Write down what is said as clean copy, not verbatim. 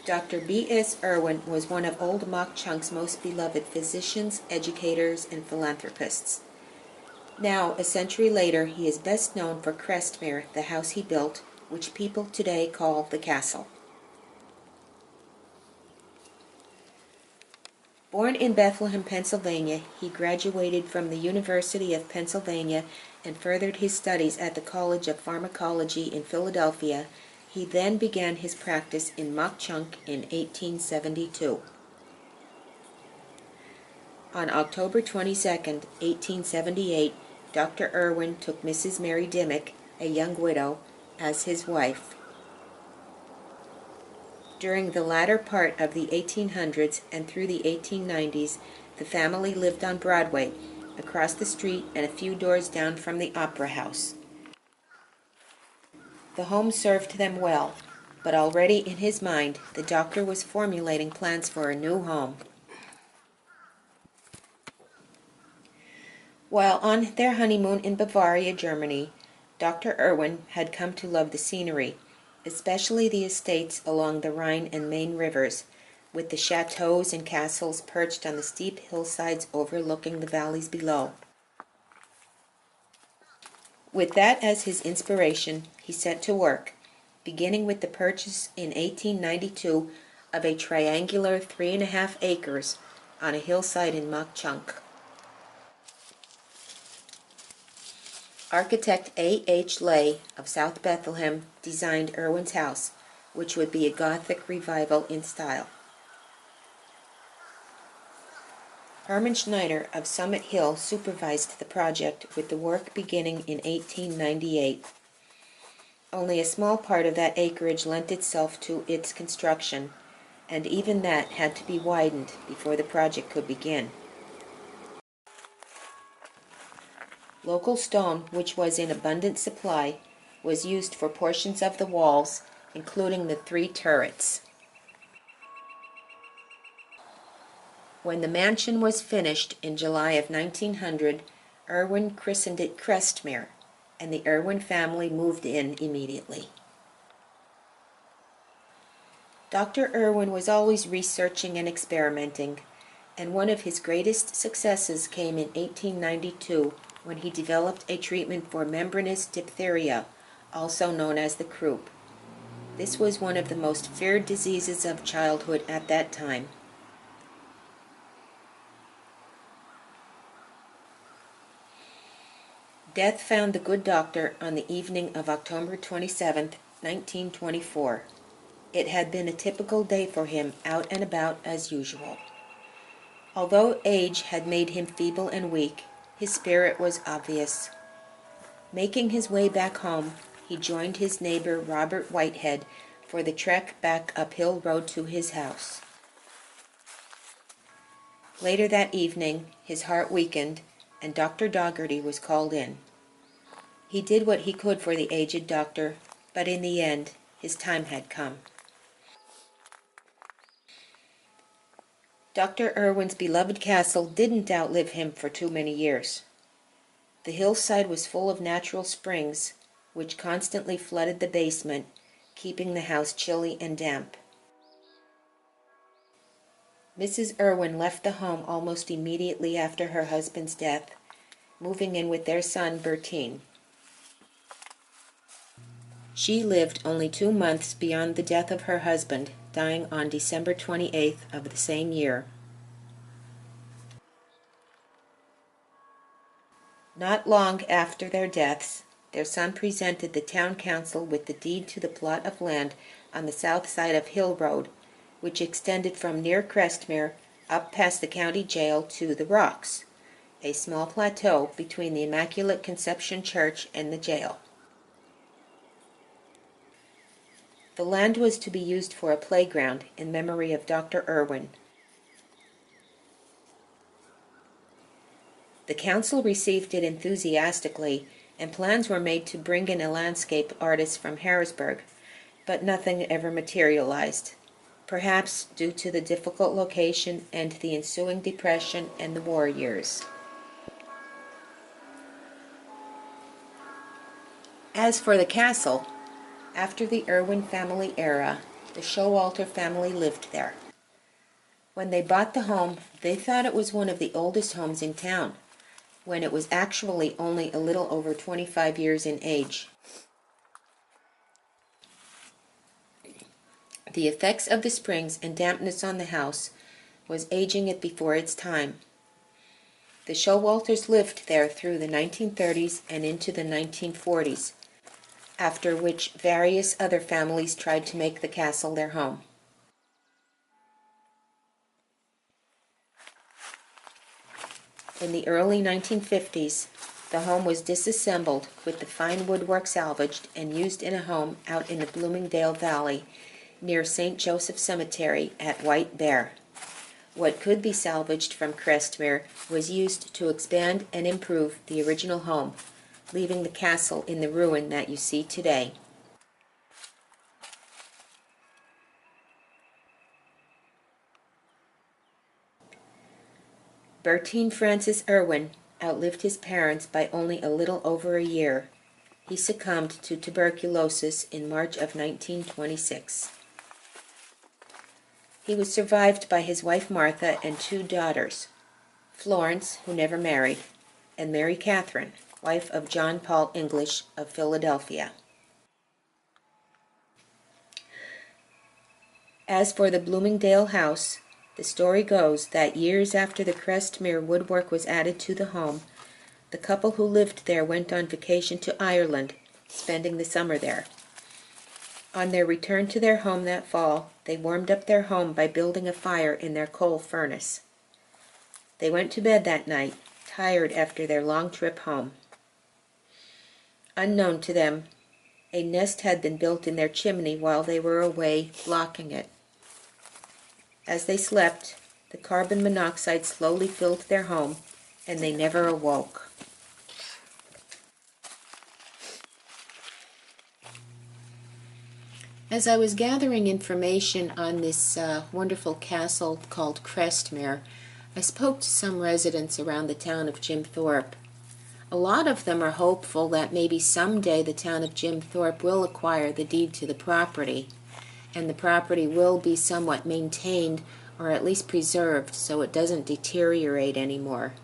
Dr. B.S. Irwin was one of Old Mauch Chunk's most beloved physicians, educators, and philanthropists. Now, a century later, he is best known for Crestmere, the house he built, which people today call the castle. Born in Bethlehem, Pennsylvania, he graduated from the University of Pennsylvania and furthered his studies at the College of Pharmacology in Philadelphia. He then began his practice in Mauch Chunk in 1872. On October 22, 1878, Dr. Irwin took Mrs. Mary Dimmick, a young widow, as his wife. During the latter part of the 1800s and through the 1890s, the family lived on Broadway, across the street and a few doors down from the Opera House. The home served them well, but already in his mind, the doctor was formulating plans for a new home. While on their honeymoon in Bavaria, Germany, Dr. Irwin had come to love the scenery, especially the estates along the Rhine and Main rivers, with the chateaux and castles perched on the steep hillsides overlooking the valleys below. With that as his inspiration, he set to work, beginning with the purchase in 1892 of a triangular 3½ acres on a hillside in Mauch Chunk. Architect A. H. Lay of South Bethlehem designed Irwin's house, which would be a Gothic revival in style. Herman Schneider of Summit Hill supervised the project, with the work beginning in 1898. Only a small part of that acreage lent itself to its construction, and even that had to be widened before the project could begin. Local stone, which was in abundant supply, was used for portions of the walls, including the 3 turrets. When the mansion was finished in July of 1900, Irwin christened it Crestmere, and the Irwin family moved in immediately. Dr. Irwin was always researching and experimenting, and one of his greatest successes came in 1892 when he developed a treatment for membranous diphtheria, also known as the croup. This was one of the most feared diseases of childhood at that time. Death found the good doctor on the evening of October 27, 1924. It had been a typical day for him, out and about as usual. Although age had made him feeble and weak, his spirit was obvious. Making his way back home, he joined his neighbor Robert Whitehead for the trek back up Hill Road to his house. Later that evening, his heart weakened, and Dr. Dougherty was called in. He did what he could for the aged doctor, but in the end, his time had come. Dr. Irwin's beloved castle didn't outlive him for too many years. The hillside was full of natural springs, which constantly flooded the basement, keeping the house chilly and damp. Mrs. Irwin left the home almost immediately after her husband's death, moving in with their son, Bertine. She lived only 2 months beyond the death of her husband, dying on December 28th of the same year. Not long after their deaths, their son presented the town council with the deed to the plot of land on the south side of Hill Road, which extended from near Crestmere up past the county jail to the Rocks, a small plateau between the Immaculate Conception Church and the jail. The land was to be used for a playground in memory of Dr. Irwin. The council received it enthusiastically, and plans were made to bring in a landscape artist from Harrisburg, but nothing ever materialized, perhaps due to the difficult location and the ensuing depression and the war years. As for the castle, after the Irwin family era, The Showalter family lived there. When they bought the home, they thought it was one of the oldest homes in town, when it was actually only a little over 25 years in age. The effects of the springs and dampness on the house was aging it before its time. The Showalters lived there through the 1930s and into the 1940s, after which various other families tried to make the castle their home. In the early 1950s, the home was disassembled with the fine woodwork salvaged and used in a home out in the Bloomingdale Valley near St. Joseph Cemetery at White Bear. What could be salvaged from Crestmere was used to expand and improve the original home, leaving the castle in the ruin that you see today. Bertine Francis Irwin outlived his parents by only a little over a year. He succumbed to tuberculosis in March of 1926. He was survived by his wife Martha and two daughters, Florence, who never married, and Mary Catherine, wife of John Paul English of Philadelphia. As for the Bloomingdale house, the story goes that years after the Crestmere woodwork was added to the home, the couple who lived there went on vacation to Ireland, spending the summer there. On their return to their home that fall, they warmed up their home by building a fire in their coal furnace. They went to bed that night, tired after their long trip home. Unknown to them, a nest had been built in their chimney while they were away, blocking it. As they slept, the carbon monoxide slowly filled their home, and they never awoke. As I was gathering information on this wonderful castle called Crestmere, I spoke to some residents around the town of Jim Thorpe. A lot of them are hopeful that maybe someday the town of Jim Thorpe will acquire the deed to the property, and the property will be somewhat maintained or at least preserved so it doesn't deteriorate anymore.